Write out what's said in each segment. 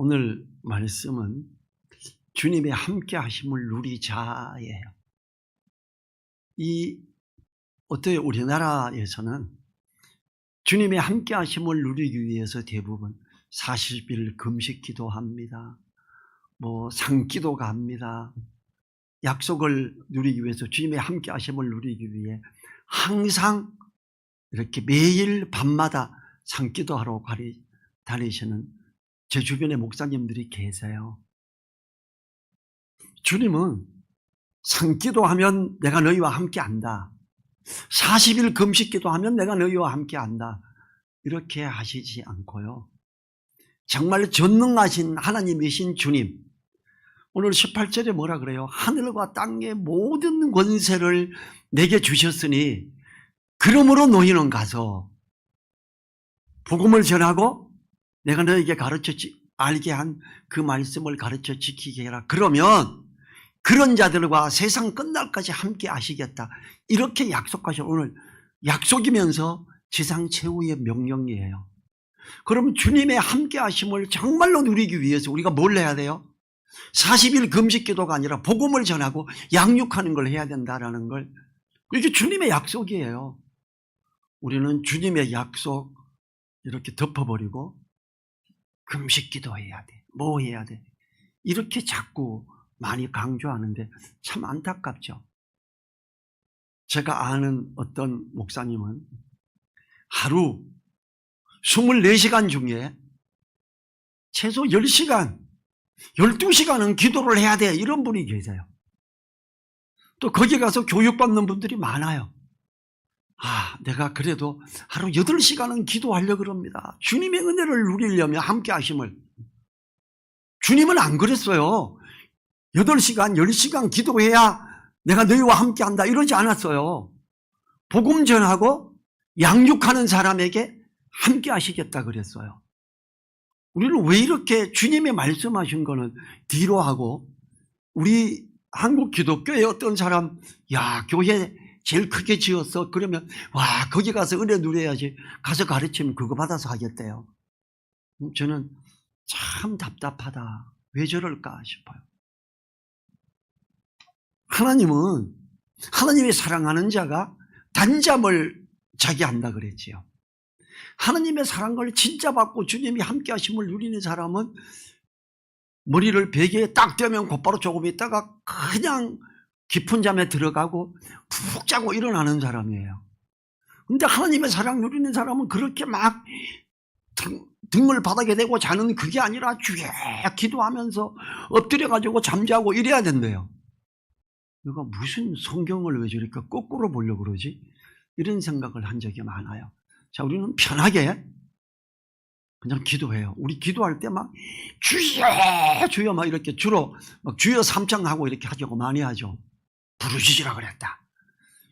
오늘 말씀은 주님의 함께 하심을 누리자예요. 어때요? 우리나라에서는 주님의 함께 하심을 누리기 위해서 대부분 40일 금식 기도합니다. 상기도가 합니다. 약속을 누리기 위해서 주님의 함께 하심을 누리기 위해 항상 이렇게 매일 밤마다 상기도하러 다니시는 제 주변에 목사님들이 계세요. 주님은 상기도하면 내가 너희와 함께 한다. 40일 금식 기도하면 내가 너희와 함께 한다. 이렇게 하시지 않고요. 정말 전능하신 하나님이신 주님. 오늘 18절에 뭐라 그래요? 하늘과 땅의 모든 권세를 내게 주셨으니 그러므로 너희는 가서 복음을 전하고 내가 너에게 가르쳐 알게 한 그 말씀을 가르쳐 지키게 해라. 그러면 그런 자들과 세상 끝날까지 함께 하시겠다. 이렇게 약속하셔. 오늘 약속이면서 지상 최후의 명령이에요. 그럼 주님의 함께 하심을 정말로 누리기 위해서 우리가 뭘 해야 돼요? 40일 금식 기도가 아니라 복음을 전하고 양육하는 걸 해야 된다라는 걸, 이게 주님의 약속이에요. 우리는 주님의 약속 이렇게 덮어버리고 금식 기도해야 돼. 뭐 해야 돼? 이렇게 자꾸 많이 강조하는데 참 안타깝죠. 제가 아는 어떤 목사님은 하루 24시간 중에 최소 10시간, 12시간은 기도를 해야 돼. 이런 분이 계세요. 또 거기 가서 교육받는 분들이 많아요. 내가 그래도 하루 8시간은 기도하려고 그럽니다. 주님의 은혜를 누리려면 함께 하심을. 주님은 안 그랬어요. 8시간, 10시간 기도해야 내가 너희와 함께 한다. 이러지 않았어요. 복음 전하고 양육하는 사람에게 함께 하시겠다 그랬어요. 우리는 왜 이렇게 주님이 말씀하신 거는 뒤로 하고, 우리 한국 기독교의 어떤 사람, 교회 제일 크게 지었어. 그러면 거기 가서 은혜 누려야지. 가서 가르치면 그거 받아서 하겠대요. 저는 참 답답하다. 왜 저럴까 싶어요. 하나님은 하나님이 사랑하는 자가 단잠을 자게 한다 그랬지요. 하나님의 사랑을 진짜 받고 주님이 함께 하심을 누리는 사람은 머리를 베개에 딱 대면 곧바로 조금 있다가 그냥 깊은 잠에 들어가고 푹 자고 일어나는 사람이에요. 근데 하나님의 사랑 누리는 사람은 그렇게 막 등을 바닥에 대고 자는 그게 아니라 쭉 기도하면서 엎드려가지고 잠자고 이래야 된대요. 내가 무슨 성경을 왜 저렇게 거꾸로 보려고 그러지? 이런 생각을 한 적이 많아요. 자, 우리는 편하게 그냥 기도해요. 우리 기도할 때 막 주여 주여 막 이렇게 주로 막 주여 삼창하고 이렇게 하려고 많이 하죠. 부르짖으라 그랬다.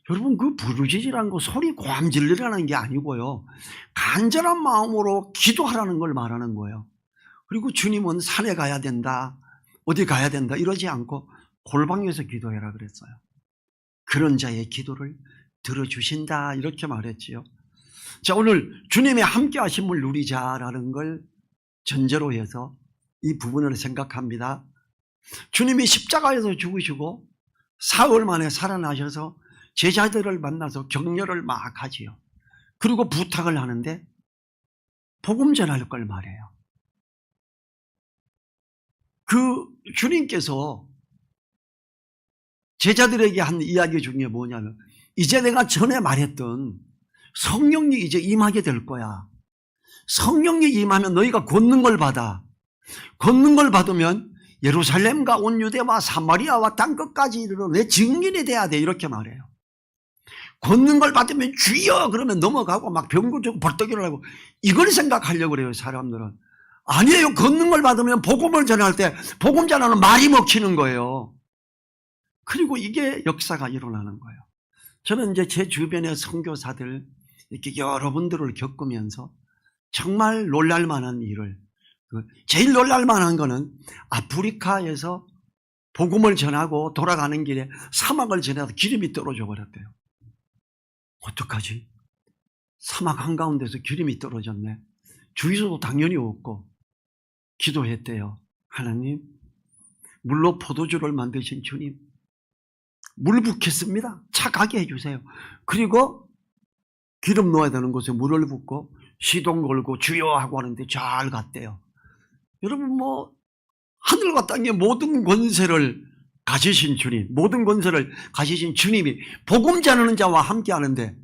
여러분, 그 부르짖으라는 거 소리 고함 질르라는 게 아니고요. 간절한 마음으로 기도하라는 걸 말하는 거예요. 그리고 주님은 산에 가야 된다, 어디 가야 된다 이러지 않고 골방에서 기도해라 그랬어요. 그런 자의 기도를 들어주신다 이렇게 말했지요. 자, 오늘 주님의 함께 하심을 누리자라는 걸 전제로 해서 이 부분을 생각합니다. 주님이 십자가에서 죽으시고 사흘 만에 살아나셔서 제자들을 만나서 격려를 막 하지요. 그리고 부탁을 하는데 복음 전할 걸 말해요. 그 주님께서 제자들에게 한 이야기 중에 뭐냐면, 이제 내가 전에 말했던 성령이 이제 임하게 될 거야. 성령이 임하면 너희가 권능 걸 받아. 권능 걸 받으면 예루살렘과 온 유대와 사마리아와 땅끝까지 이르러 내 증인이 돼야 돼. 이렇게 말해요. 권능 걸 받으면 주여 그러면 넘어가고 막 병고 주고 벌떡 일어나고 이걸 생각하려고 그래요. 사람들은. 아니에요. 권능 걸 받으면 복음을 전할 때 복음 전하는 말이 먹히는 거예요. 그리고 이게 역사가 일어나는 거예요. 저는 이제 제 주변의 선교사들 이렇게 여러분들을 겪으면서 정말 놀랄만한 일을, 제일 놀랄만한 거는 아프리카에서 복음을 전하고 돌아가는 길에 사막을 지나서 기름이 떨어져 버렸대요. 어떡하지? 사막 한가운데서 기름이 떨어졌네. 주유소도 당연히 없고 기도했대요. 하나님, 물로 포도주를 만드신 주님, 물 붓겠습니다. 차가게 해주세요. 그리고 기름 넣어야 되는 곳에 물을 붓고 시동 걸고 주여 하고 하는데 잘 갔대요. 여러분, 하늘과 땅의 모든 권세를 가지신 주님, 모든 권세를 가지신 주님이 복음 전하는 자와 함께 하는데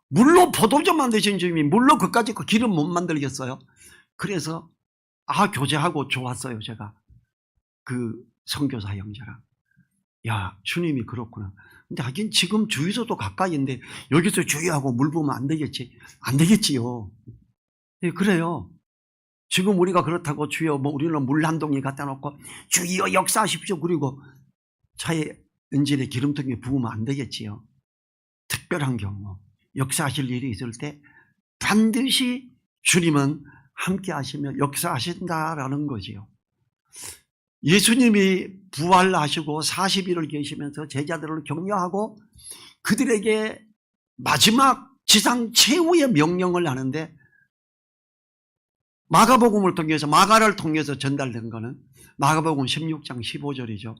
물로 포도주 만드신 주님이 물로 그까짓 기름 못 만들겠어요? 그래서 교제하고 좋았어요. 제가 그 선교사 형제랑. 야, 주님이 그렇구나. 근데 하긴 지금 주유소도 가까이인데 여기서 주유하고 물 부으면 안 되겠지? 안 되겠지요. 네, 그래요. 지금 우리가 그렇다고 주여 우리는 물 한 동이 갖다 놓고 주여 역사하십시오. 그리고 차에 엔진에 기름통에 부으면 안 되겠지요. 특별한 경우 역사하실 일이 있을 때 반드시 주님은 함께 하시며 역사하신다라는 거지요. 예수님이 부활하시고 40일을 계시면서 제자들을 격려하고 그들에게 마지막 지상 최후의 명령을 하는데 마가복음을 통해서 마가를 통해서 전달된 것은 마가복음 16장 15절이죠.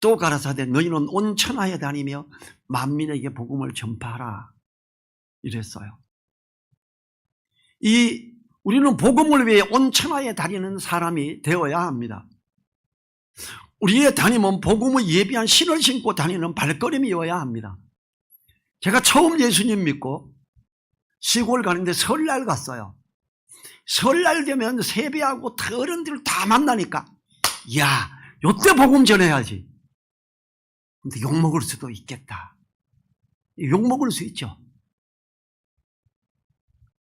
또 가라사대 너희는 온 천하에 다니며 만민에게 복음을 전파하라 이랬어요. 우리는 복음을 위해 온 천하에 다니는 사람이 되어야 합니다. 우리의 다님은 복음을 예비한 신을 신고 다니는 발걸음이어야 합니다. 제가 처음 예수님 믿고 시골 가는데 설날 갔어요. 설날 되면 세배하고 어른들 다 만나니까 야, 요때 복음 전해야지. 근데 욕먹을 수도 있겠다. 욕먹을 수 있죠.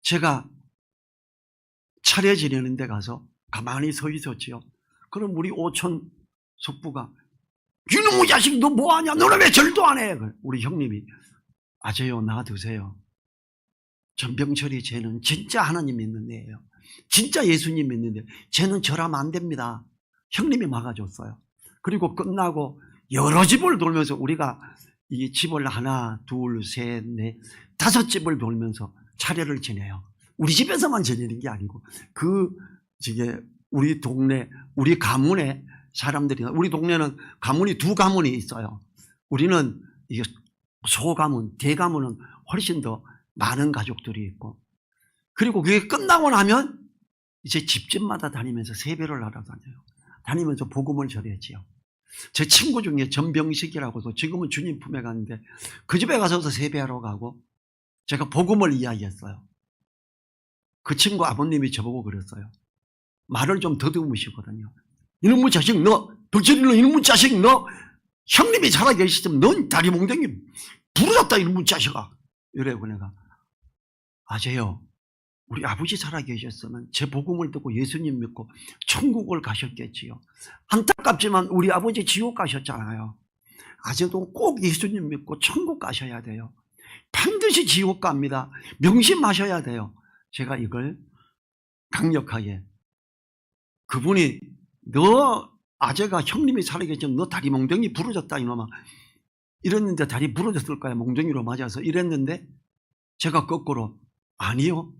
제가 차례 지내는 데 가서 가만히 서 있었지요. 그럼 우리 오촌 숙부가 이놈의 자식 너 뭐하냐? 너는 왜 절도 안 해? 우리 형님이 아재요 놔두세요. 전병철이 쟤는 진짜 하나님 믿는 애예요. 진짜 예수님 믿는 애. 쟤는 절하면 안 됩니다. 형님이 막아줬어요. 그리고 끝나고 여러 집을 돌면서 우리가 이 집을 하나, 둘, 셋, 넷, 5집을 돌면서 차례를 지내요. 우리 집에서만 지내는 게 아니고 우리 동네, 우리 가문에 사람들이, 우리 동네는 가문이 2가문이 있어요. 우리는 이게 소가문, 대가문은 훨씬 더 많은 가족들이 있고, 그리고 그게 끝나고 나면 이제 집집마다 다니면서 세배를 하러 다녀요. 다니면서 복음을 전했지요. 제 친구 중에 전병식이라고도 지금은 주님 품에 가는데 그 집에 가서도 세배하러 가고 제가 복음을 이야기했어요. 그 친구 아버님이 저보고 그랬어요. 말을 좀 더듬으시거든요. 이놈의 자식 너, 덕질이는 이놈의 자식 너, 형님이 살아계시지만 넌 다리 몽둥이 부러졌다 이놈의 자식아. 이래고 내가 아재요, 우리 아버지 살아계셨으면 제 복음을 듣고 예수님 믿고 천국을 가셨겠지요. 안타깝지만 우리 아버지 지옥 가셨잖아요. 아재도 꼭 예수님 믿고 천국 가셔야 돼요. 반드시 지옥 갑니다. 명심하셔야 돼요. 제가 이걸 강력하게, 그분이 너 아재가 형님이 살아계시면 너 다리 몽둥이 부러졌다 이놈아 이랬는데, 다리 부러졌을 거야 몽둥이로 맞아서 이랬는데, 제가 거꾸로 아니요,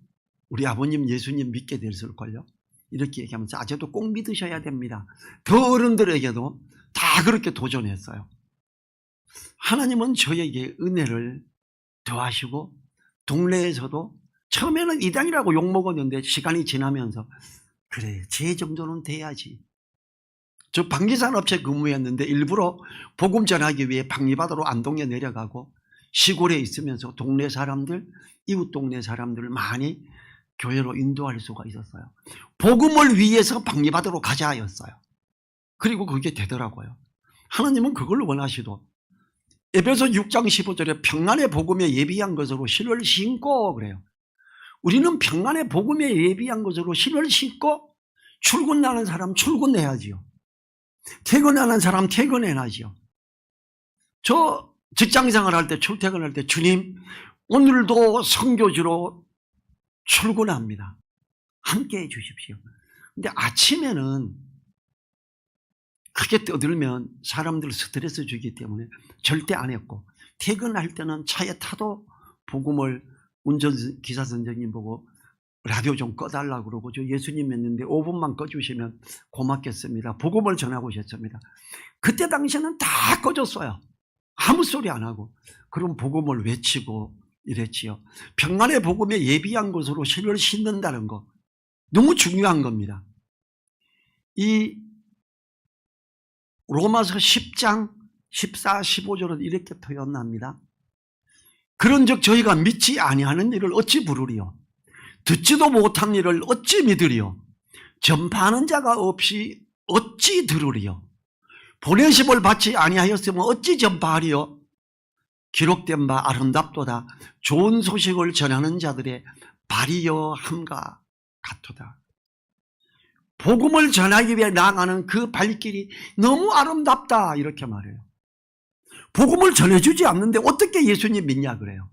우리 아버님 예수님 믿게 됐을걸요, 이렇게 얘기하면서 아재도 꼭 믿으셔야 됩니다. 더 어른들에게도 다 그렇게 도전했어요. 하나님은 저에게 은혜를 더하시고 동네에서도 처음에는 이단이라고 욕먹었는데 시간이 지나면서 그래, 제 정도는 돼야지. 저 방기산업체 근무했는데 일부러 복음 전하기 위해 방리바다로 안동에 내려가고 시골에 있으면서 동네 사람들, 이웃 동네 사람들을 많이 교회로 인도할 수가 있었어요. 복음을 위해서 방리바다로 가자 였어요. 그리고 그게 되더라고요. 하나님은 그걸 원하시도 에베소 6장 15절에 평안의 복음에 예비한 것으로 신을 신고 그래요. 우리는 평안의 복음에 예비한 것으로 신을 신고 출근하는 사람 출근해야지요. 퇴근하는 사람 퇴근해야지요. 저 직장생활 할 때, 출퇴근할 때 주님 오늘도 선교지로 출근합니다. 함께해 주십시오. 근데 아침에는 크게 떠들면 사람들 스트레스 주기 때문에 절대 안 했고, 퇴근할 때는 차에 타도 복음을 운전기사 선생님 보고 라디오 좀 꺼달라고 그러고 저 예수님 믿는데 5분만 꺼주시면 고맙겠습니다. 복음을 전하고 오셨습니다. 그때 당시에는 다 꺼졌어요. 아무 소리 안 하고. 그럼 복음을 외치고 이랬지요. 평안의 복음에 예비한 것으로 실을 싣는다는 거 너무 중요한 겁니다. 이 로마서 10장 14, 15절은 이렇게 표현합니다. 그런즉 저희가 믿지 아니하는 일을 어찌 부르리요? 듣지도 못한 일을 어찌 믿으리요? 전파하는 자가 없이 어찌 들으리요? 보내심을 받지 아니하였으면 어찌 전파하리요? 기록된 바 아름답도다. 좋은 소식을 전하는 자들의 발이여 함과 같도다. 복음을 전하기 위해 나아가는 그 발길이 너무 아름답다 이렇게 말해요. 복음을 전해주지 않는데 어떻게 예수님 믿냐 그래요.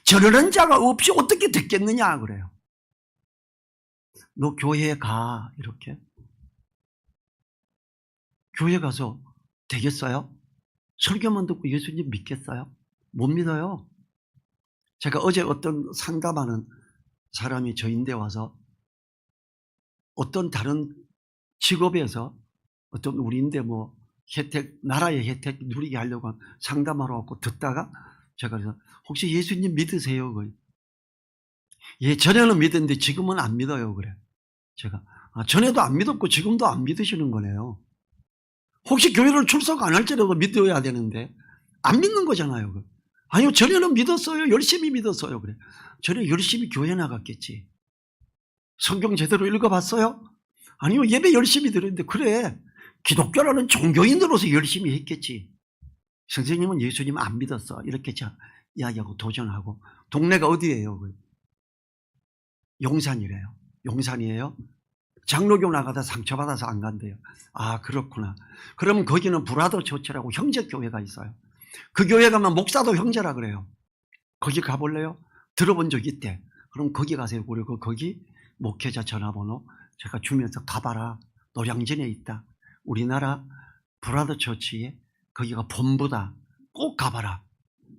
전하는 자가 없이 어떻게 듣겠느냐 그래요. 너 교회에 가 이렇게. 교회 가서 되겠어요? 설교만 듣고 예수님 믿겠어요? 못 믿어요. 제가 어제 어떤 상담하는 사람이 저인데 와서 어떤 다른 직업에서 어떤 우리인데 뭐 혜택, 나라의 혜택 누리게 하려고 상담하러 왔고 듣다가 제가 그래서 혹시 예수님 믿으세요? 예, 전에는 믿었는데 지금은 안 믿어요. 그래. 제가 전에도 안 믿었고 지금도 안 믿으시는 거네요. 혹시 교회를 출석 안 할지라도 믿어야 되는데 안 믿는 거잖아요. 아니요, 전에는 믿었어요. 열심히 믿었어요. 그래. 전에 열심히 교회 나갔겠지. 성경 제대로 읽어봤어요? 아니요, 예배 열심히 드렸는데 그래. 기독교라는 종교인으로서 열심히 했겠지. 선생님은 예수님 안 믿었어. 이렇게 이야기하고 도전하고. 동네가 어디예요? 용산이래요. 용산이에요? 장로교 나가다 상처받아서 안 간대요. 아, 그렇구나. 그러면 거기는 브라더 처치라고 형제교회가 있어요. 그 교회 가면 목사도 형제라 그래요. 거기 가볼래요? 들어본 적 있대. 그럼 거기 가세요. 그리고 거기 목회자 전화번호 제가 주면서 가봐라. 노량진에 있다. 우리나라 브라더 처치에 거기가 본부다. 꼭 가봐라.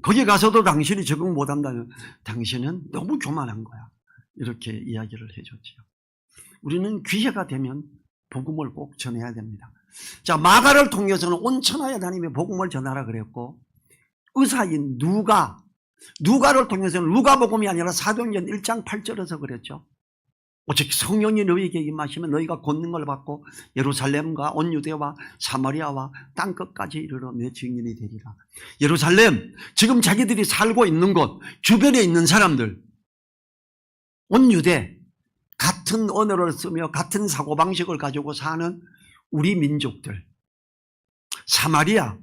거기 가서도 당신이 적응 못한다면 당신은 너무 교만한 거야. 이렇게 이야기를 해줬지요. 우리는 기회가 되면 복음을 꼭 전해야 됩니다. 자, 마가를 통해서는 온 천하에 다니며 복음을 전하라 그랬고, 의사인 누가를 통해서는 누가복음이 아니라 사도행전 1장 8절에서 그랬죠. 오직 성령이 너희에게 임하시면 너희가 권능을 받고 예루살렘과 온 유대와 사마리아와 땅끝까지 이르러 내 증인이 되리라. 예루살렘, 지금 자기들이 살고 있는 곳, 주변에 있는 사람들, 온 유대, 같은 언어를 쓰며 같은 사고방식을 가지고 사는 우리 민족들, 사마리아,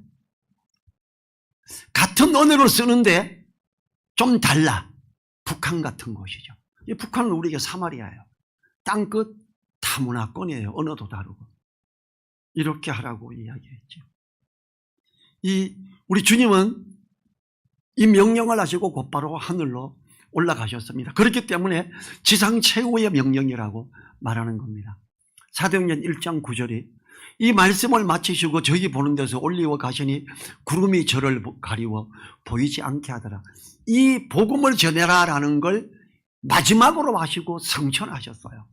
같은 언어를 쓰는데 좀 달라. 북한 같은 곳이죠. 이 북한은 우리에게 사마리아예요. 땅끝 다문화권이에요. 언어도 다르고. 이렇게 하라고 이야기했죠. 우리 주님은 이 명령을 하시고 곧바로 하늘로 올라가셨습니다. 그렇기 때문에 지상 최고의 명령이라고 말하는 겁니다. 사도행전 1장 9절이 이 말씀을 마치시고 저희 보는 데서 올리워 가시니 구름이 저를 가리워 보이지 않게 하더라. 이 복음을 전해라라는 걸 마지막으로 하시고 성천하셨어요.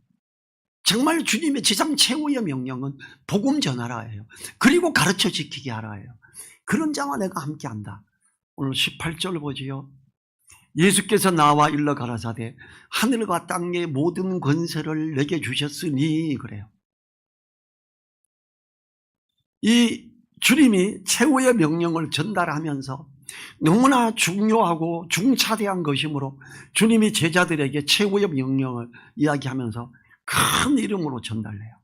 정말 주님의 지상 최후의 명령은 복음 전하라예요. 그리고 가르쳐 지키게 하라예요. 그런 자와 내가 함께한다. 오늘 18절 보지요. 예수께서 나와 일러 가라사대 하늘과 땅의 모든 권세를 내게 주셨으니 그래요. 이 주님이 최후의 명령을 전달하면서 너무나 중요하고 중차대한 것이므로 주님이 제자들에게 최후의 명령을 이야기하면서 큰 이름으로 전달해요.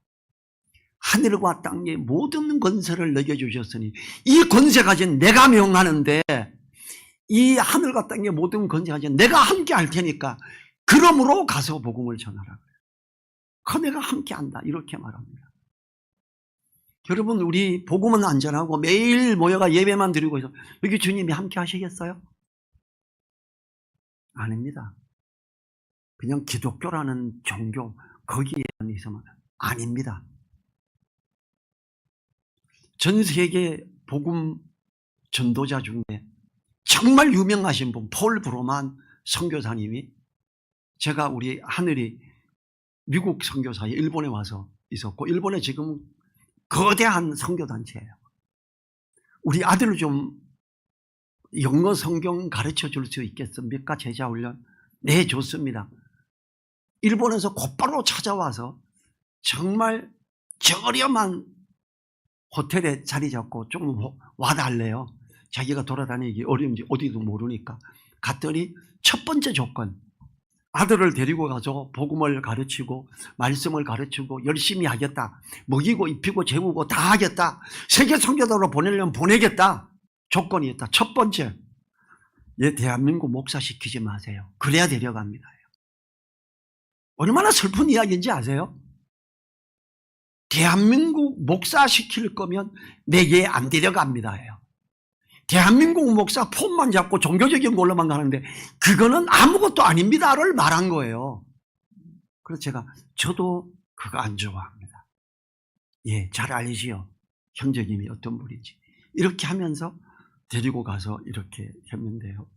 하늘과 땅의 모든 권세를 내게 주셨으니 이 권세 가진 내가 명하는데 이 하늘과 땅의 모든 권세 가진 내가 함께 할 테니까 그러므로 가서 복음을 전하라. 그 내가 함께 한다. 이렇게 말합니다. 여러분, 우리 복음은 안전하고 매일 모여가 예배만 드리고 있어. 여기 주님이 함께 하시겠어요? 아닙니다. 그냥 기독교라는 종교 거기에 있으면 아닙니다. 전 세계 복음 전도자 중에 정말 유명하신 분 폴 브로만 선교사님이 제가 우리 하늘이 미국 선교사에 일본에 와서 있었고, 일본에 지금 거대한 선교단체예요. 우리 아들을 좀 영어 성경 가르쳐 줄 수 있겠습니까? 제자훈련? 네, 좋습니다. 일본에서 곧바로 찾아와서 정말 저렴한 호텔에 자리 잡고 좀 와달래요. 자기가 돌아다니기 어려운지 어디도 모르니까. 갔더니 첫 번째 조건, 아들을 데리고 가서 복음을 가르치고 말씀을 가르치고 열심히 하겠다. 먹이고 입히고 재우고 다 하겠다. 세계 선교사로 보내려면 보내겠다. 조건이 있다. 첫 번째, 얘 대한민국 목사시키지 마세요. 그래야 데려갑니다. 얼마나 슬픈 이야기인지 아세요? 대한민국 목사시킬 거면 내 얘 안 데려갑니다예요. 대한민국 목사 폼만 잡고 종교적인 걸로만 가는데 그거는 아무것도 아닙니다를 말한 거예요. 그래서 저도 그거 안 좋아합니다. 예, 잘 알지요. 형제님이 어떤 분인지. 이렇게 하면서 데리고 가서 이렇게 했는데요.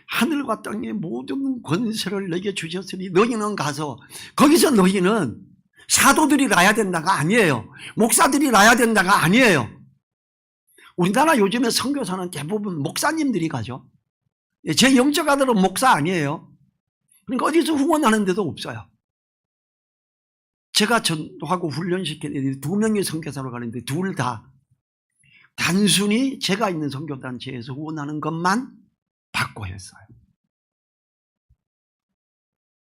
하늘과 땅의 모든 권세를 내게 주셨으니 너희는 가서, 거기서 너희는 사도들이 나야 된다가 아니에요. 목사들이 나야 된다가 아니에요. 우리나라 요즘에 선교사는 대부분 목사님들이 가죠. 제 영적 아들은 목사 아니에요. 그러니까 어디서 후원하는 데도 없어요. 제가 전도하고 훈련시킨 애들이 2명이 선교사로 가는데 둘 다 단순히 제가 있는 선교단체에서 후원하는 것만 받고 했어요.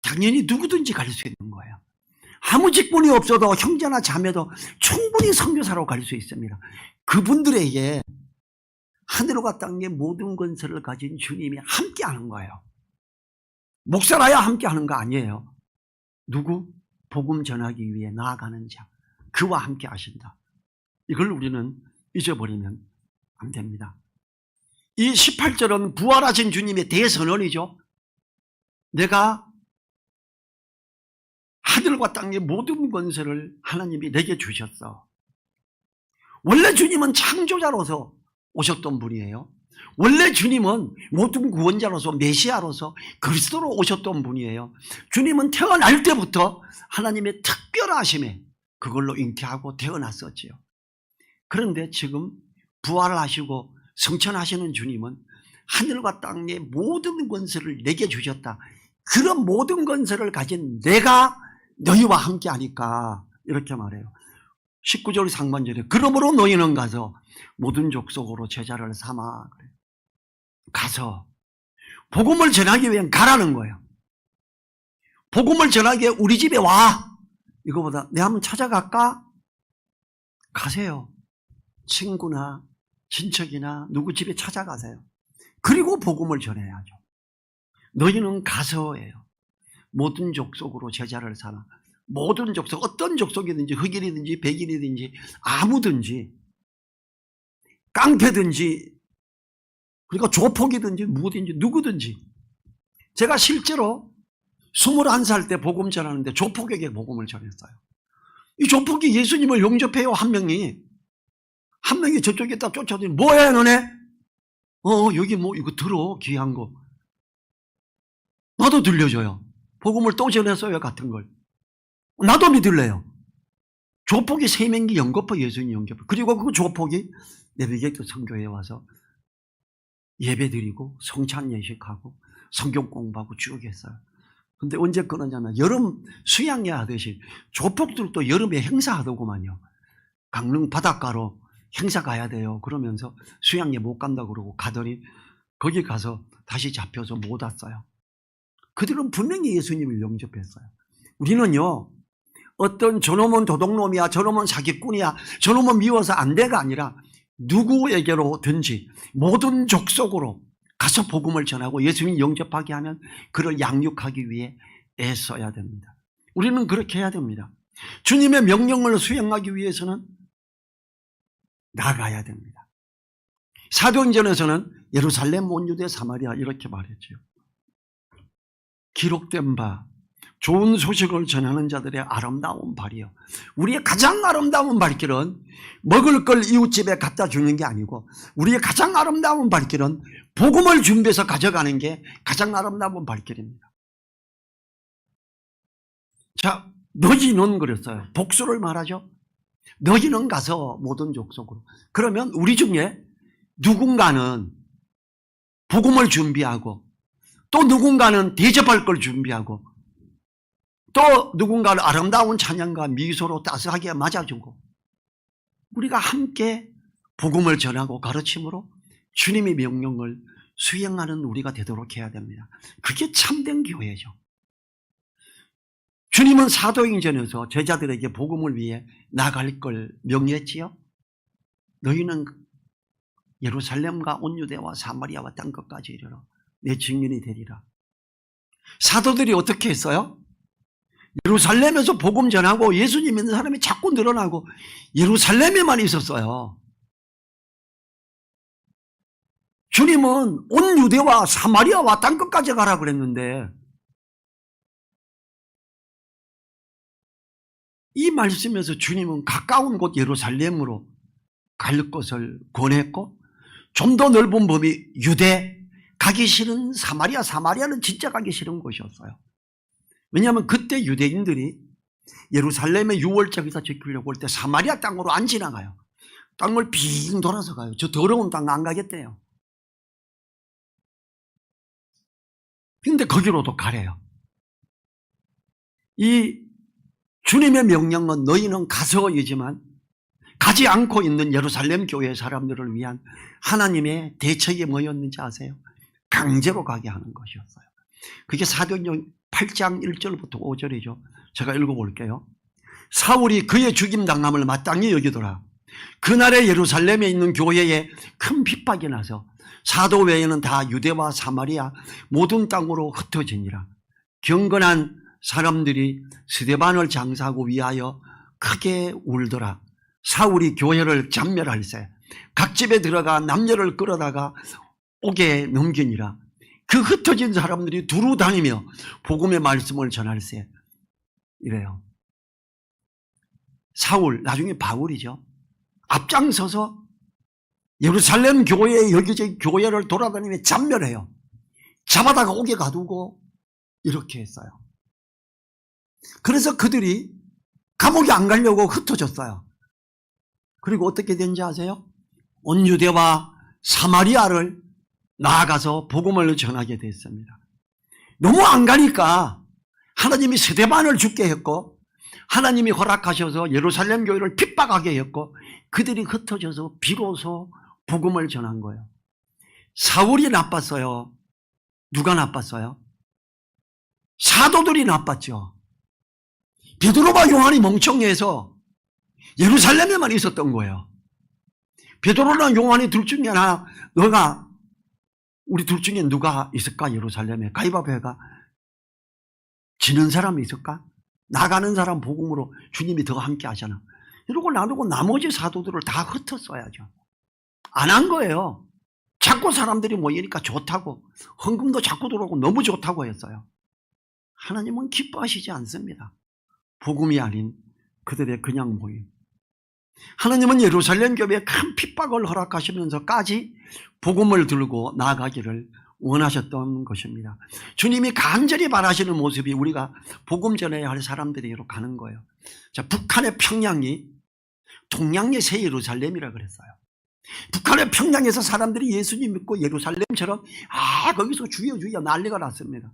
당연히 누구든지 갈 수 있는 거예요. 아무 직분이 없어도 형제나 자매도 충분히 선교사로 갈 수 있습니다. 그분들에게 하늘과 땅의 모든 권세를 가진 주님이 함께하는 거예요. 목사라야 함께하는 거 아니에요. 누구? 복음 전하기 위해 나아가는 자, 그와 함께 하신다. 이걸 우리는 잊어버리면 안 됩니다. 이 18절은 부활하신 주님의 대선언이죠. 내가 하늘과 땅의 모든 권세를 하나님이 내게 주셨어. 원래 주님은 창조자로서 오셨던 분이에요. 원래 주님은 모든 구원자로서 메시아로서 그리스도로 오셨던 분이에요. 주님은 태어날 때부터 하나님의 특별하심에 그걸로 잉태하고 태어났었지요. 그런데 지금 부활을 하시고 성천하시는 주님은 하늘과 땅의 모든 권세를 내게 주셨다. 그런 모든 권세를 가진 내가 너희와 함께 하니까 이렇게 말해요. 19절 상반절에 그러므로 너희는 가서 모든 족속으로 제자를 삼아. 가서 복음을 전하기 위해 가라는 거예요. 복음을 전하기 위해 우리 집에 와. 이거보다 내 한번 찾아갈까? 가세요. 친구나 친척이나 누구 집에 찾아가세요. 그리고 복음을 전해야죠. 너희는 가서예요. 모든 족속으로 제자를 삼아. 모든 족속, 어떤 족속이든지 흑인이든지 백인이든지 아무든지 깡패든지 그러니까 조폭이든지 무든지 누구든지. 제가 실제로 21살 때 복음 전하는데 조폭에게 복음을 전했어요. 이 조폭이 예수님을 영접해요. 한 명이 저쪽에다 쫓아오더니 뭐해 너네? 여기 뭐 이거 들어 귀한 거. 나도 들려줘요. 복음을 또 전했어요. 같은 걸. 나도 믿을래요. 조폭이 3명이 영접해. 예수님 영접해. 그리고 그 조폭이 내비게이터 선교회에 와서 예배드리고 성찬 예식하고 성경 공부하고 쭉 했어요. 근데 언제 끊었냐면 여름 수양회 하듯이 조폭들도 여름에 행사하더구만요. 강릉 바닷가로 행사 가야 돼요. 그러면서 수양회 못 간다 그러고 가더니 거기 가서 다시 잡혀서 못 왔어요. 그들은 분명히 예수님을 영접했어요. 우리는요, 어떤 저놈은 도둑놈이야, 저놈은 사기꾼이야, 저놈은 미워서 안 돼가 아니라 누구에게로든지 모든 족속으로 가서 복음을 전하고 예수님 영접하게 하면 그를 양육하기 위해 애써야 됩니다. 우리는 그렇게 해야 됩니다. 주님의 명령을 수행하기 위해서는 나가야 됩니다. 사도행전에서는 예루살렘, 온 유대, 사마리아 이렇게 말했죠. 기록된 바 좋은 소식을 전하는 자들의 아름다운 발이요. 우리의 가장 아름다운 발길은 먹을 걸 이웃집에 갖다 주는 게 아니고 우리의 가장 아름다운 발길은 복음을 준비해서 가져가는 게 가장 아름다운 발길입니다. 자, 너희는 그랬어요. 복수를 말하죠. 너희는 가서 모든 족속으로. 그러면 우리 중에 누군가는 복음을 준비하고 또 누군가는 대접할 걸 준비하고 또 누군가는 아름다운 찬양과 미소로 따스하게 맞아주고 우리가 함께 복음을 전하고 가르침으로 주님의 명령을 수행하는 우리가 되도록 해야 됩니다. 그게 참된 교회죠. 주님은 사도행전에서 제자들에게 복음을 위해 나갈 걸 명령했지요. 너희는 예루살렘과 온 유대와 사마리아와 땅끝까지 이르러 내 증인이 되리라. 사도들이 어떻게 했어요? 예루살렘에서 복음 전하고 예수님 믿는 사람이 자꾸 늘어나고 예루살렘에만 있었어요. 주님은 온 유대와 사마리아와 땅끝까지 가라 그랬는데 이 말씀에서 주님은 가까운 곳 예루살렘으로 갈 것을 권했고 좀 더 넓은 범위 유대 가기 싫은 사마리아는 진짜 가기 싫은 곳이었어요. 왜냐하면 그때 유대인들이 예루살렘의 유월절기사 지키려고 올 때 사마리아 땅으로 안 지나가요. 땅을 빙 돌아서 가요. 저 더러운 땅 안 가겠대요. 근데 거기로도 가래요. 이 주님의 명령은 너희는 가서이지만 가지 않고 있는 예루살렘 교회 사람들을 위한 하나님의 대책이 뭐였는지 아세요? 강제로 가게 하는 것이었어요. 그게 사도행전 8장 1절부터 5절이죠. 제가 읽어볼게요. 사울이 그의 죽임당함을 마땅히 여기더라. 그날에 예루살렘에 있는 교회에 큰 핍박이 나서 사도 외에는 다 유대와 사마리아 모든 땅으로 흩어지니라. 경건한 사람들이 스데반을 장사하고 위하여 크게 울더라. 사울이 교회를 잔멸할세 각 집에 들어가 남녀를 끌어다가 옥에 넘기니라. 그 흩어진 사람들이 두루 다니며 복음의 말씀을 전할세. 이래요. 사울, 나중에 바울이죠. 앞장서서 예루살렘 교회에 여기저기 교회를 돌아다니며 잔멸해요. 잡아다가 옥에 가두고 이렇게 했어요. 그래서 그들이 감옥에 안 가려고 흩어졌어요. 그리고 어떻게 된지 아세요? 온 유대와 사마리아를 나아가서 복음을 전하게 됐습니다. 너무 안 가니까 하나님이 스데반을 죽게 했고 하나님이 허락하셔서 예루살렘 교회를 핍박하게 했고 그들이 흩어져서 비로소 복음을 전한 거예요. 사울이 나빴어요? 누가 나빴어요? 사도들이 나빴죠. 베드로와 요한이 멍청해서 예루살렘에만 있었던 거예요. 베드로나 요한이 둘 중에 하나, 우리 둘 중에 누가 있을까? 예루살렘에 가이바베가 지는 사람이 있을까? 나가는 사람 복음으로 주님이 더 함께 하잖아. 이러고 나누고 나머지 사도들을 다 흩었어야죠. 안 한 거예요. 자꾸 사람들이 모이니까 좋다고, 헌금도 자꾸 들어오고 너무 좋다고 했어요. 하나님은 기뻐하시지 않습니다. 복음이 아닌 그들의 그냥 모임. 하나님은 예루살렘 교회에 큰 핍박을 허락하시면서까지 복음을 들고 나아가기를 원하셨던 것입니다. 주님이 간절히 바라시는 모습이 우리가 복음 전해야 할 사람들에게로 가는 거예요. 자, 북한의 평양이 동양의 새 예루살렘이라 그랬어요. 북한의 평양에서 사람들이 예수님 믿고 예루살렘처럼 거기서 주여 난리가 났습니다.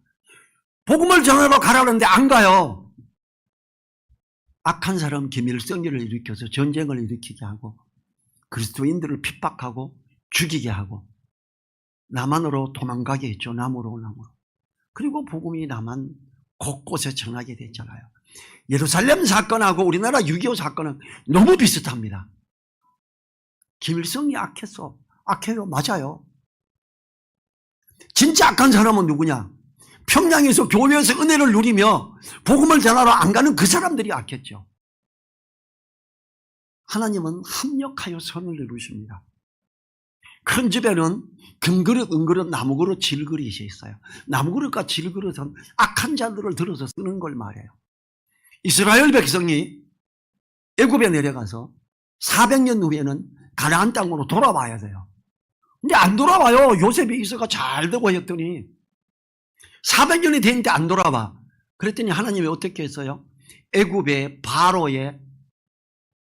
복음을 전하러 가라는데 안 가요. 악한 사람 김일성이를 일으켜서 전쟁을 일으키게 하고 그리스도인들을 핍박하고 죽이게 하고 남한으로 도망가게 했죠. 남으로. 그리고 복음이 남한 곳곳에 전하게 됐잖아요. 예루살렘 사건하고 우리나라 6.25 사건은 너무 비슷합니다. 김일성이 악했어. 악해요. 맞아요. 진짜 악한 사람은 누구냐? 평양에서 교회에서 은혜를 누리며 복음을 전하러 안 가는 그 사람들이 악했죠. 하나님은 합력하여 선을 이루십니다. 큰 집에는 금그릇, 은그릇, 나무그릇, 질그릇이 있어요. 나무그릇과 질그릇은 악한 자들을 들어서 쓰는 걸 말해요. 이스라엘 백성이 애굽에 내려가서 400년 후에는 가나안 땅으로 돌아와야 돼요. 근데 안 돌아와요. 요셉이 이스가 잘 되고 했더니 400년이 됐는데 안 돌아와. 그랬더니 하나님이 어떻게 했어요? 애굽의 바로의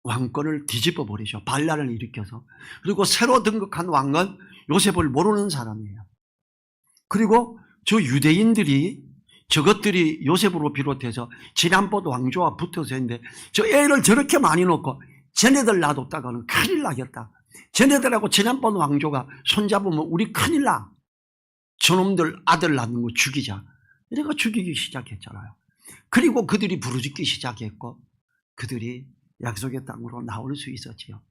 왕권을 뒤집어 버리죠. 반란을 일으켜서. 그리고 새로 등극한 왕은 요셉을 모르는 사람이에요. 그리고 저 유대인들이 저것들이 요셉으로 비롯해서 지난번 왕조와 붙어서 했는데 저 애를 저렇게 많이 놓고 쟤네들 놔뒀다가는 큰일 나겠다. 쟤네들하고 지난번 왕조가 손잡으면 우리 큰일 나. 저놈들 아들 낳는 거 죽이자. 이래가 죽이기 시작했잖아요. 그리고 그들이 부르짖기 시작했고 그들이 약속의 땅으로 나올 수 있었지요.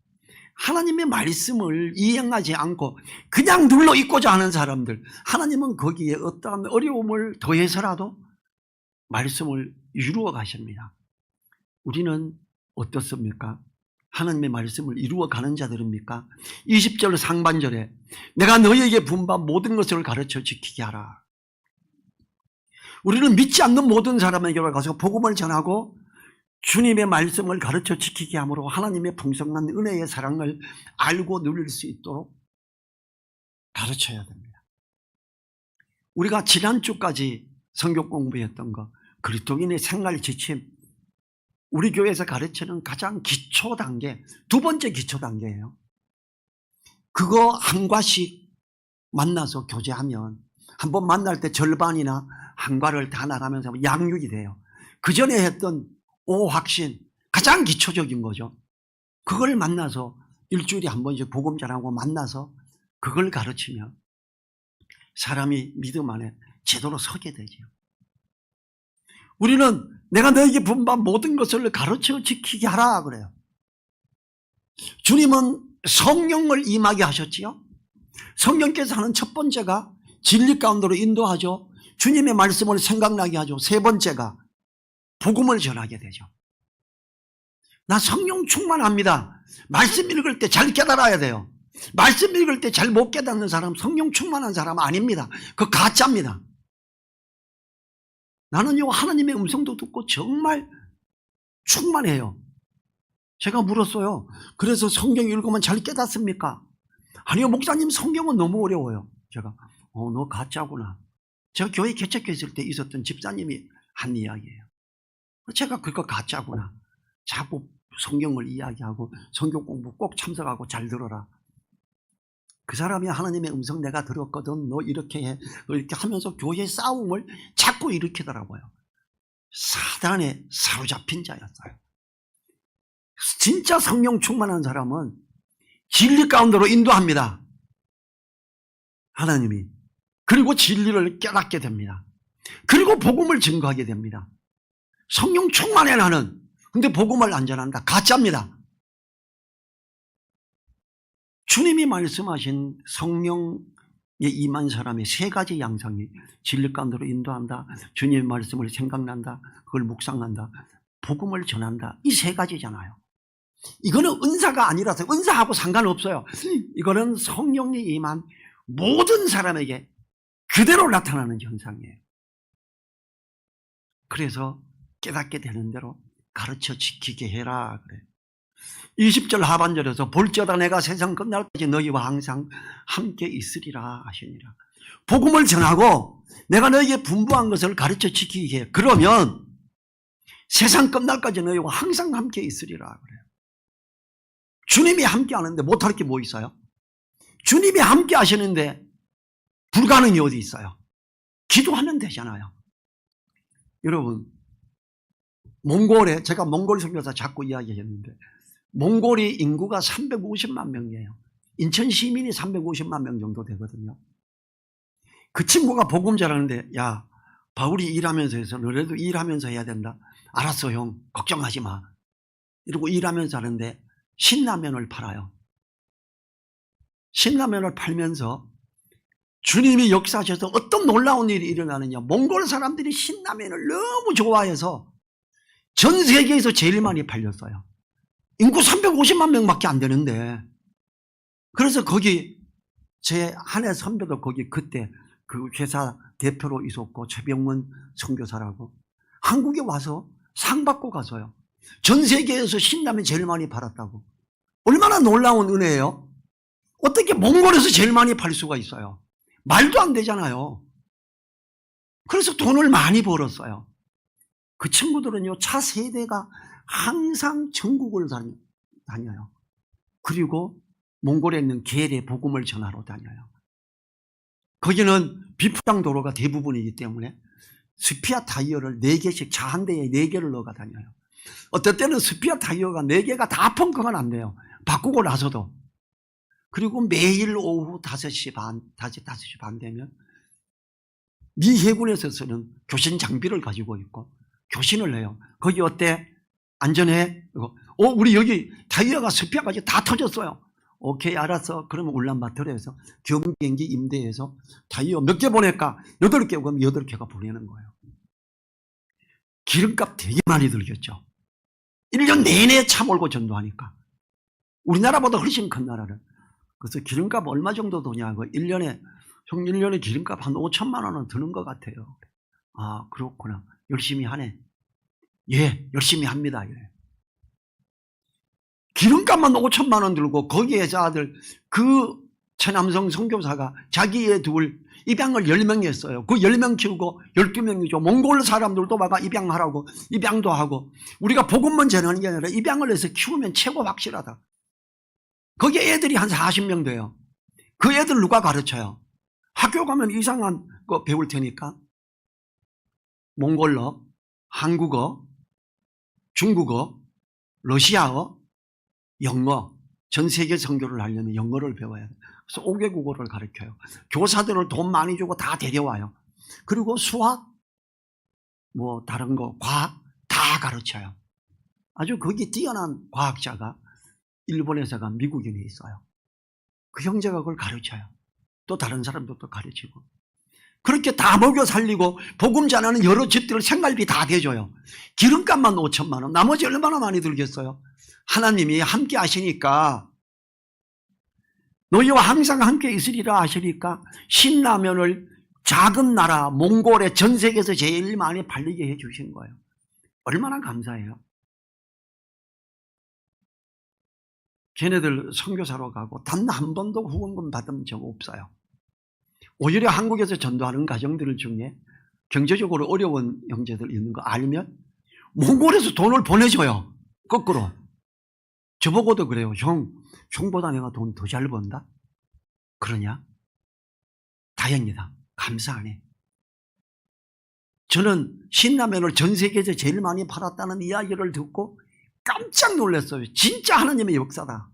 하나님의 말씀을 이행하지 않고 그냥 눌러 있고자 하는 사람들, 하나님은 거기에 어떠한 어려움을 더해서라도 말씀을 이루어 가십니다. 우리는 어떻습니까? 하나님의 말씀을 이루어 가는 자들입니까? 20절 상반절에 내가 너희에게 분반 모든 것을 가르쳐 지키게 하라. 우리는 믿지 않는 모든 사람에게 가서 복음을 전하고 주님의 말씀을 가르쳐 지키게 함으로 하나님의 풍성한 은혜의 사랑을 알고 누릴 수 있도록 가르쳐야 됩니다. 우리가 지난주까지 성경 공부했던 거, 그리스도인의 생활 지침, 우리 교회에서 가르치는 가장 기초 단계, 두 번째 기초 단계예요. 그거 한 과씩 만나서 교제하면 한번 만날 때 절반이나 한 과를 다 나가면서 양육이 돼요. 그 전에 했던 오확신, 가장 기초적인 거죠. 그걸 만나서 일주일에 한 번씩 복음 전하고 만나서 그걸 가르치면 사람이 믿음 안에 제대로 서게 되죠. 우리는 내가 너에게 분반 모든 것을 가르쳐 지키게 하라 그래요. 주님은 성령을 임하게 하셨지요. 성령께서 하는 첫 번째가 진리 가운데로 인도하죠. 주님의 말씀을 생각나게 하죠. 세 번째가 복음을 전하게 되죠. 나 성령 충만합니다. 말씀 읽을 때 잘 깨달아야 돼요. 말씀 읽을 때 잘 못 깨닫는 사람 성령 충만한 사람 아닙니다. 그거 가짜입니다. 나는요 하나님의 음성도 듣고 정말 충만해요. 제가 물었어요. 그래서 성경 읽으면 잘 깨닫습니까? 아니요 목사님 성경은 너무 어려워요. 제가 너 가짜구나. 제가 교회 개척해 있을 때 있었던 집사님이 한 이야기예요. 제가 그거 가짜구나. 자꾸 성경을 이야기하고 성경 공부 꼭 참석하고 잘 들어라. 그 사람이 하나님의 음성 내가 들었거든. 너 이렇게 해. 이렇게 하면서 교회 싸움을 자꾸 일으키더라고요. 사단에 사로잡힌 자였어요. 진짜 성령 충만한 사람은 진리 가운데로 인도합니다. 하나님이. 그리고 진리를 깨닫게 됩니다. 그리고 복음을 증거하게 됩니다. 성령 충만해 나는. 근데 복음을 안 전한다. 가짜입니다. 주님이 말씀하신 성령에 임한 사람의 세 가지 양상이 진리 가운데로 인도한다. 주님의 말씀을 생각난다. 그걸 묵상한다. 복음을 전한다. 이 세 가지잖아요. 이거는 은사가 아니라서 은사하고 상관없어요. 이거는 성령이 임한 모든 사람에게 그대로 나타나는 현상이에요. 그래서 깨닫게 되는 대로 가르쳐 지키게 해라 그래. 20절 하반절에서 볼지어다 내가 세상 끝날까지 너희와 항상 함께 있으리라 하시니라. 복음을 전하고 내가 너희에게 분부한 것을 가르쳐 지키게 해. 그러면 세상 끝날까지 너희와 항상 함께 있으리라 그래요. 주님이 함께 하는데 못할 게 뭐 있어요? 주님이 함께 하시는데 불가능이 어디 있어요? 기도하면 되잖아요. 여러분 몽골에 제가 몽골 선교사 자꾸 이야기했는데 몽골이 인구가 350만 명이에요. 인천 시민이 350만 명 정도 되거든요. 그 친구가 복음 전하는데 야 바울이 일하면서 해서 너네도 일하면서 해야 된다. 알았어 형 걱정하지 마. 이러고 일하면서 하는데 신라면을 팔아요. 신라면을 팔면서 주님이 역사하셔서 어떤 놀라운 일이 일어나느냐. 몽골 사람들이 신라면을 너무 좋아해서 전 세계에서 제일 많이 팔렸어요. 인구 350만 명밖에 안 되는데. 그래서 거기 제 한해 선배도 거기 그때 그 회사 대표로 있었고 최병문 선교사라고 한국에 와서 상 받고 가서요. 전 세계에서 신라면 제일 많이 팔았다고. 얼마나 놀라운 은혜예요. 어떻게 몽골에서 제일 많이 팔 수가 있어요. 말도 안 되잖아요. 그래서 돈을 많이 벌었어요. 그 친구들은요, 차세대가 항상 전국을 다녀요. 그리고 몽골에 있는 게레 복음을 전하러 다녀요. 거기는 비프랑 도로가 대부분이기 때문에 스피아 타이어를 4개씩 차 한 대에 4개를 넣어가 다녀요. 어떨 때는 스피아 타이어가 4개가 다 펑크가 난대요. 바꾸고 나서도. 그리고 매일 오후 5시 반 되면 미 해군에서 쓰는 교신 장비를 가지고 있고 교신을 해요. 거기 어때? 안전해? 우리 여기 타이어가 스피아까지 다 터졌어요. 오케이, 알았어. 그러면 울란바토르에서 경비행기 임대해서 타이어 몇 개 보낼까? 8개, 그럼 8개가 보내는 거예요. 기름값 되게 많이 들겠죠. 1년 내내 차 몰고 전도하니까. 우리나라보다 훨씬 큰 나라를. 그래서 기름값 얼마 정도 드냐고. 1년에 기름값 한 5천만 원은 드는 것 같아요. 아, 그렇구나. 열심히 하네. 예, 열심히 합니다. 예. 기름값만 5천만 원 들고 거기에서 아들 그 최남성 선교사가 자기 애 둘 입양을 10명 했어요. 그 10명 키우고 12명이죠. 몽골 사람들도 와가 입양하라고 입양도 하고 우리가 복음만 전하는 게 아니라 입양을 해서 키우면 최고 확실하다. 거기 애들이 한 40명 돼요. 그 애들 누가 가르쳐요? 학교 가면 이상한 거 배울 테니까 몽골어, 한국어, 중국어, 러시아어, 영어, 전 세계 선교를 하려면 영어를 배워야 돼요. 그래서 5개 국어를 가르쳐요. 교사들을 돈 많이 주고 다 데려와요. 그리고 수학, 뭐 다른 거, 과학 다 가르쳐요. 아주 거기 뛰어난 과학자가 일본에서가 미국인에 있어요. 그 형제가 그걸 가르쳐요. 또 다른 사람들도 가르치고. 그렇게 다 먹여 살리고 복음 전하는 여러 집들 생활비 다 대줘요. 기름값만 5천만 원. 나머지 얼마나 많이 들겠어요? 하나님이 함께 하시니까 너희와 항상 함께 있으리라 하시니까 신라면을 작은 나라 몽골의 전 세계에서 제일 많이 팔리게 해 주신 거예요. 얼마나 감사해요. 걔네들 선교사로 가고 단 한 번도 후원금 받은 적 없어요. 오히려 한국에서 전도하는 가정들 중에 경제적으로 어려운 형제들 있는 거 알면 몽골에서 돈을 보내줘요. 거꾸로. 저보고도 그래요. 형보다 내가 돈 더 잘 번다? 그러냐? 다행이다. 감사하네. 저는 신라면을 전 세계에서 제일 많이 팔았다는 이야기를 듣고 깜짝 놀랐어요. 진짜 하나님의 역사다.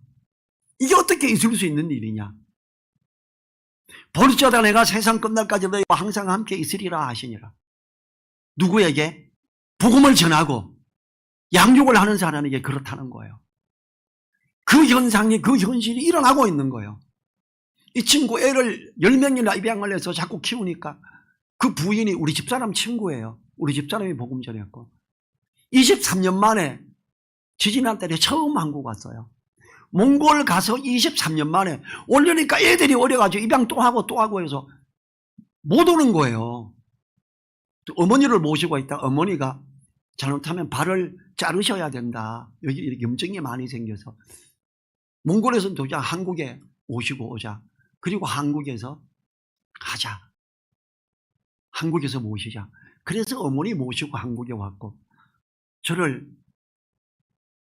이게 어떻게 있을 수 있는 일이냐? 볼지어다 내가 세상 끝날까지 너희와 항상 함께 있으리라 하시니라. 누구에게? 복음을 전하고 양육을 하는 사람에게 그렇다는 거예요. 그 현상이, 그 현실이 일어나고 있는 거예요. 이 친구 애를 10명이나 입양을 해서 자꾸 키우니까 그 부인이 우리 집사람 친구예요. 우리 집사람이 복음 전했고 23년 만에 지지난 달에 처음 한국 왔어요. 몽골 가서 23년 만에 오려니까 애들이 어려가지고 입양 또 하고 해서 못 오는 거예요. 어머니를 모시고 있다. 어머니가 잘못하면 발을 자르셔야 된다. 여기 이렇게 염증이 많이 생겨서 몽골에서는 도저히 한국에 오시고 오자. 그리고 한국에서 하자. 한국에서 모시자. 그래서 어머니 모시고 한국에 왔고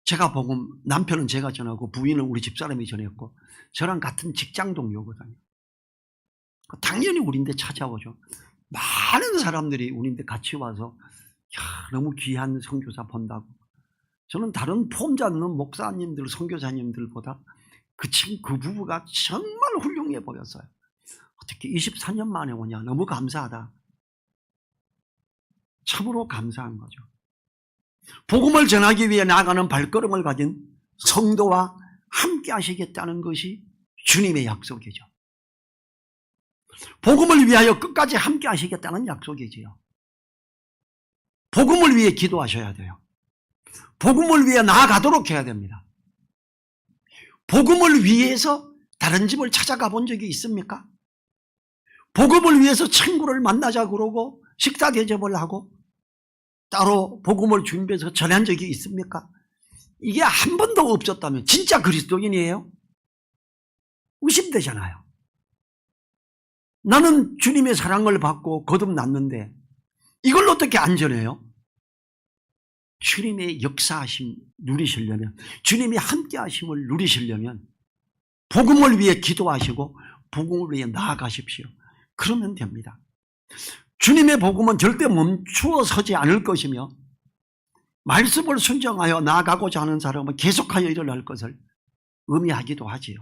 제가 복음, 남편은 제가 전하고 부인은 우리 집사람이 전했고 저랑 같은 직장 동료거든요. 당연히 우리인데 찾아오죠. 많은 사람들이 우리인데 같이 와서 너무 귀한 선교사 본다고. 저는 다른 폼 잡는 목사님들, 선교사님들보다 그 부부가 정말 훌륭해 보였어요. 어떻게 24년 만에 오냐. 너무 감사하다. 참으로 감사한 거죠. 복음을 전하기 위해 나아가는 발걸음을 가진 성도와 함께 하시겠다는 것이 주님의 약속이죠. 복음을 위하여 끝까지 함께 하시겠다는 약속이지요. 복음을 위해 기도하셔야 돼요. 복음을 위해 나아가도록 해야 됩니다. 복음을 위해서 다른 집을 찾아가 본 적이 있습니까? 복음을 위해서 친구를 만나자 그러고 식사 대접을 하고 따로 복음을 준비해서 전한 적이 있습니까? 이게 한 번도 없었다면 진짜 그리스도인이에요? 의심되잖아요. 나는 주님의 사랑을 받고 거듭났는데 이걸 어떻게 안 전해요? 주님의 역사하심 누리시려면, 주님이 함께하심을 누리시려면 복음을 위해 기도하시고 복음을 위해 나아가십시오. 그러면 됩니다. 주님의 복음은 절대 멈추어 서지 않을 것이며 말씀을 순종하여 나아가고자 하는 사람은 계속하여 일어날 것을 의미하기도 하지요.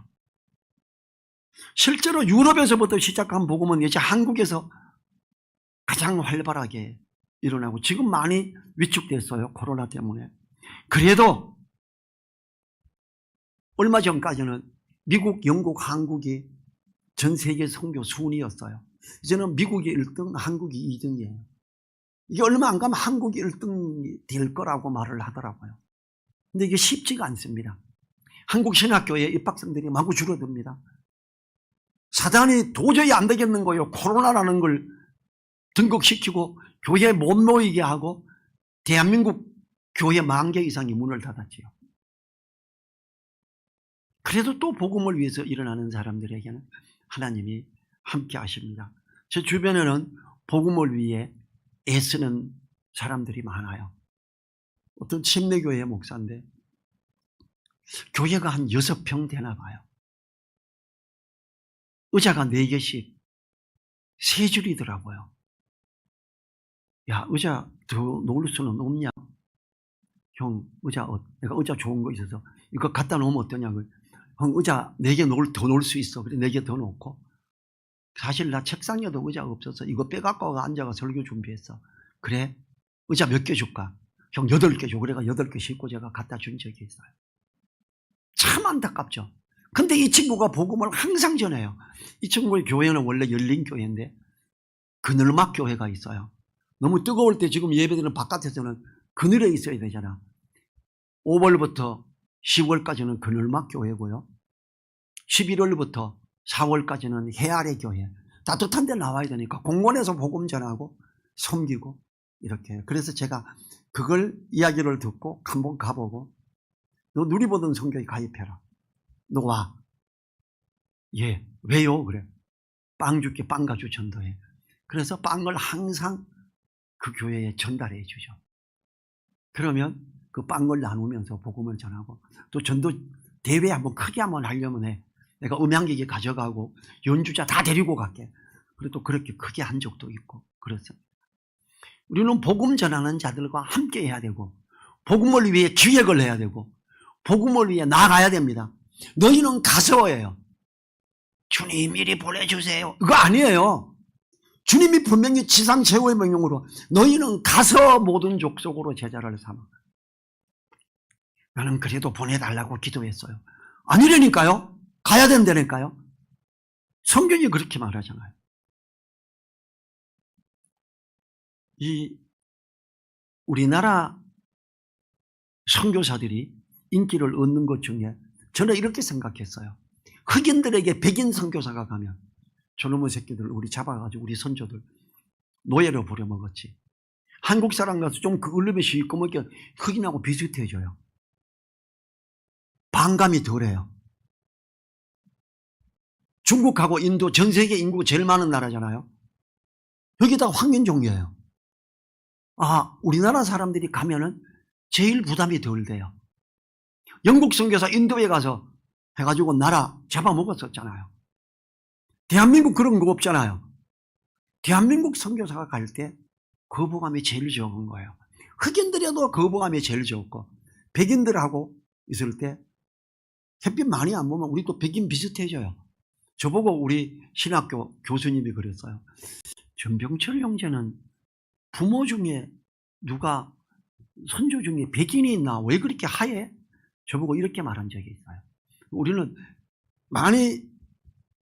실제로 유럽에서부터 시작한 복음은 이제 한국에서 가장 활발하게 일어나고 지금 많이 위축됐어요. 코로나 때문에. 그래도 얼마 전까지는 미국, 영국, 한국이 전 세계 선교 순위였어요. 이제는 미국이 1등, 한국이 2등이에요. 이게 얼마 안 가면 한국이 1등이 될 거라고 말을 하더라고요. 근데 이게 쉽지가 않습니다. 한국 신학교에 입학생들이 마구 줄어듭니다. 사단이 도저히 안 되겠는 거예요. 코로나라는 걸 등극시키고 교회에 못 모이게 하고 대한민국 교회 10,000개 이상이 문을 닫았지요. 그래도 또 복음을 위해서 일어나는 사람들에게는 하나님이 함께 하십니다. 제 주변에는 복음을 위해 애쓰는 사람들이 많아요. 어떤 침례교회 목사인데 교회가 한 6평 되나 봐요. 의자가 4개씩 3줄이더라고요. 야, 의자 더 놓을 수는 없냐? 형, 의자, 내가 의자 좋은 거 있어서 이거 갖다 놓으면 어떠냐고. 형, 의자 4개 더 놓을 수 있어. 그래, 4개 더 놓고. 사실 나 책상에도 의자가 없어서 이거 빼갖고 앉아가 설교 준비했어. 그래? 의자 몇 개 줄까? 형, 8개 줘. 그래가 8개 싣고 제가 갖다 준 적이 있어요. 참 안타깝죠. 근데 이 친구가 복음을 항상 전해요. 이 친구의 교회는 원래 열린 교회인데 그늘막 교회가 있어요. 너무 뜨거울 때 지금 예배드리는 바깥에서는 그늘에 있어야 되잖아. 5월부터 10월까지는 그늘막 교회고요. 11월부터 4월까지는 해 아래 교회. 따뜻한 데 나와야 되니까 공원에서 복음 전하고 섬기고 이렇게. 그래서 제가 그걸 이야기를 듣고 한번 가보고 너 누리보던 성교에 가입해라. 너 와. 예. 왜요? 그래. 빵 줄게. 빵 가지고 전도해. 그래서 빵을 항상 그 교회에 전달해 주죠. 그러면 그 빵을 나누면서 복음을 전하고 또 전도 대회 한번 크게 한번 하려면 해. 내가 음향기계 가져가고 연주자 다 데리고 갈게. 그래도 그렇게 크게 한 적도 있고 그렇습니다. 우리는 복음 전하는 자들과 함께 해야 되고 복음을 위해 기획을 해야 되고 복음을 위해 나가야 됩니다. 너희는 가서예요. 주님 이리 보내주세요. 그거 아니에요. 주님이 분명히 지상 최후의 명령으로 너희는 가서 모든 족속으로 제자를 삼아. 나는 그래도 보내달라고 기도했어요. 아니라니까요. 가야 된다니까요. 성경이 그렇게 말하잖아요. 이 우리나라 선교사들이 인기를 얻는 것 중에 저는 이렇게 생각했어요. 흑인들에게 백인 선교사가 가면 저놈의 새끼들 우리 잡아가지고 우리 선조들 노예로 부려먹었지. 한국 사람 가서 좀 그 얼름에 시꺼멓게 흑인하고 비슷해져요. 반감이 덜해요. 중국하고 인도 전 세계 인구가 제일 많은 나라잖아요. 여기다 황인종이에요. 아, 우리나라 사람들이 가면은 제일 부담이 덜 돼요. 영국 선교사 인도에 가서 해가지고 나라 잡아먹었었잖아요. 대한민국 그런 거 없잖아요. 대한민국 선교사가 갈 때 거부감이 제일 적은 거예요. 흑인들에도 거부감이 제일 적고 백인들하고 있을 때 햇빛 많이 안 보면 우리 또 백인 비슷해져요. 저보고 우리 신학교 교수님이 그랬어요. 전병철 형제는 부모 중에 누가 선조 중에 백인이 있나? 왜 그렇게 하얘? 저보고 이렇게 말한 적이 있어요. 우리는 많이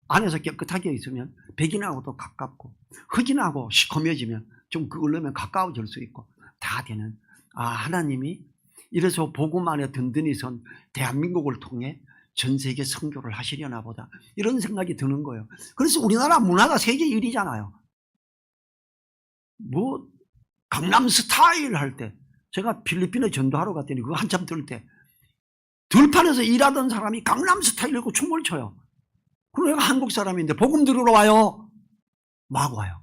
안에서 깨끗하게 있으면 백인하고도 가깝고 흑인하고 시커매지면 좀 그걸로면 가까워질 수 있고 다 되는. 아, 하나님이 이래서 복음 안에 든든히 선 대한민국을 통해 전 세계 선교를 하시려나 보다 이런 생각이 드는 거예요. 그래서 우리나라 문화가 세계 1위잖아요. 뭐 강남 스타일 할 때 제가 필리핀에 전도하러 갔더니 그거 한참 들 때 들판에서 일하던 사람이 강남 스타일이고 춤을 춰요. 그럼 내가 한국 사람인데 복음 들으러 와요. 막 와요.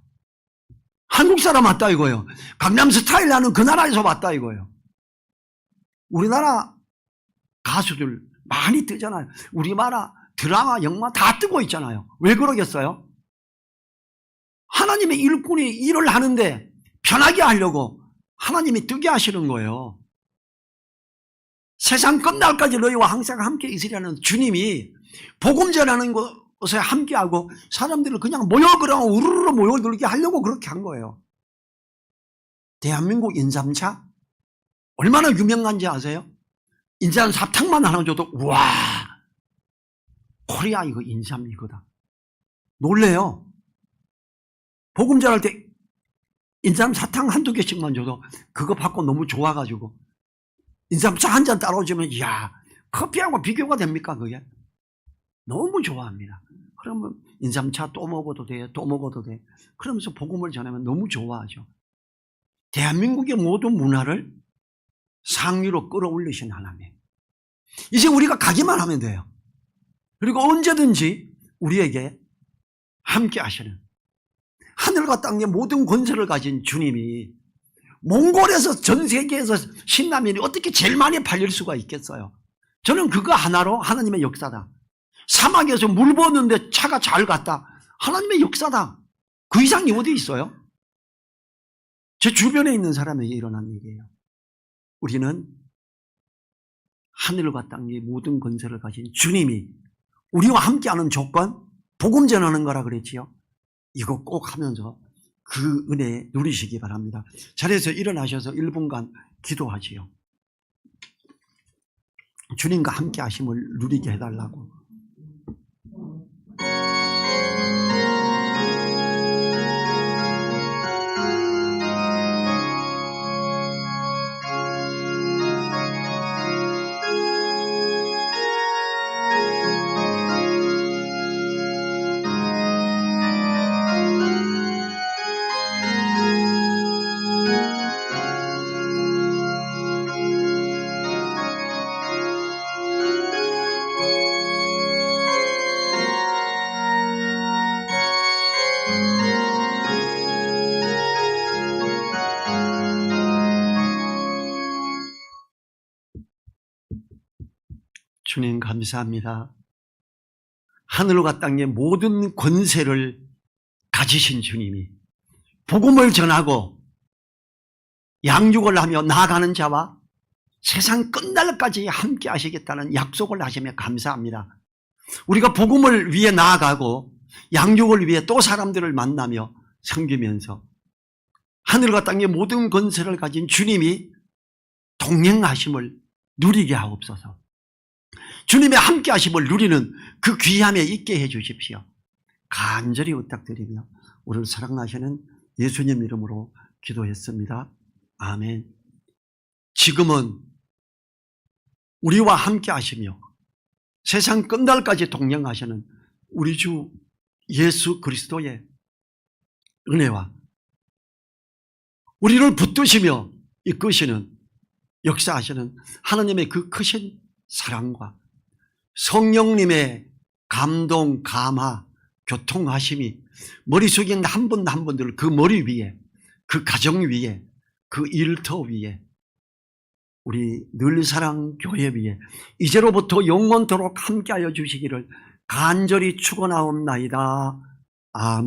한국 사람 왔다 이거예요. 강남 스타일 하는 그 나라에서 왔다 이거예요. 우리나라 가수들 많이 뜨잖아요. 우리나라 드라마, 영화 다 뜨고 있잖아요. 왜 그러겠어요? 하나님의 일꾼이 일을 하는데 편하게 하려고 하나님이 뜨게 하시는 거예요. 세상 끝날까지 너희와 항상 함께 있으려는 주님이 복음 전하는 것에 함께하고 사람들을 그냥 모여그러고 우르르 모여들게 하려고 그렇게 한 거예요. 대한민국 인삼차 얼마나 유명한지 아세요? 인삼 사탕만 하나 줘도 우와, 코리아 이거 인삼 이거다. 놀래요. 복음 전할 때 인삼 사탕 한두 개씩만 줘도 그거 받고 너무 좋아가지고 인삼차 한 잔 따라오시면 이야, 커피하고 비교가 됩니까 그게? 너무 좋아합니다. 그러면 인삼차 또 먹어도 돼, 또 먹어도 돼. 그러면서 복음을 전하면 너무 좋아하죠. 대한민국의 모든 문화를 상위로 끌어올리신 하나님. 이제 우리가 가기만 하면 돼요. 그리고 언제든지 우리에게 함께 하시는 하늘과 땅의 모든 권세를 가진 주님이 몽골에서 전 세계에서 신라면이 어떻게 제일 많이 팔릴 수가 있겠어요? 저는 그거 하나로 하나님의 역사다. 사막에서 물 부었는데 차가 잘 갔다. 하나님의 역사다. 그 이상이 어디 있어요? 제 주변에 있는 사람에게 일어난 일이에요. 우리는 하늘과 땅의 모든 권세를 가진 주님이 우리와 함께하는 조건, 복음 전하는 거라 그랬지요. 이거 꼭 하면서 그 은혜 누리시기 바랍니다. 자리에서 일어나셔서 1분간 기도하지요. 주님과 함께 하심을 누리게 해달라고. 주님 감사합니다. 하늘과 땅의 모든 권세를 가지신 주님이 복음을 전하고 양육을 하며 나아가는 자와 세상 끝날까지 함께 하시겠다는 약속을 하시며 감사합니다. 우리가 복음을 위해 나아가고 양육을 위해 또 사람들을 만나며 섬기면서 하늘과 땅의 모든 권세를 가진 주님이 동행하심을 누리게 하옵소서. 주님의 함께 하심을 누리는 그 귀함에 있게 해 주십시오. 간절히 부탁드리며 우리를 사랑하시는 예수님 이름으로 기도했습니다. 아멘. 지금은 우리와 함께 하시며 세상 끝날까지 동행하시는 우리 주 예수 그리스도의 은혜와 우리를 붙드시며 이끄시는 역사하시는 하나님의 그 크신 사랑과 성령님의 감동, 감화, 교통하심이 머릿속에 있는 한 분 한 분들 그 머리 위에, 그 가정 위에, 그 일터 위에, 우리 늘사랑교회 위에 이제로부터 영원토록 함께하여 주시기를 간절히 축원하옵나이다. 아멘.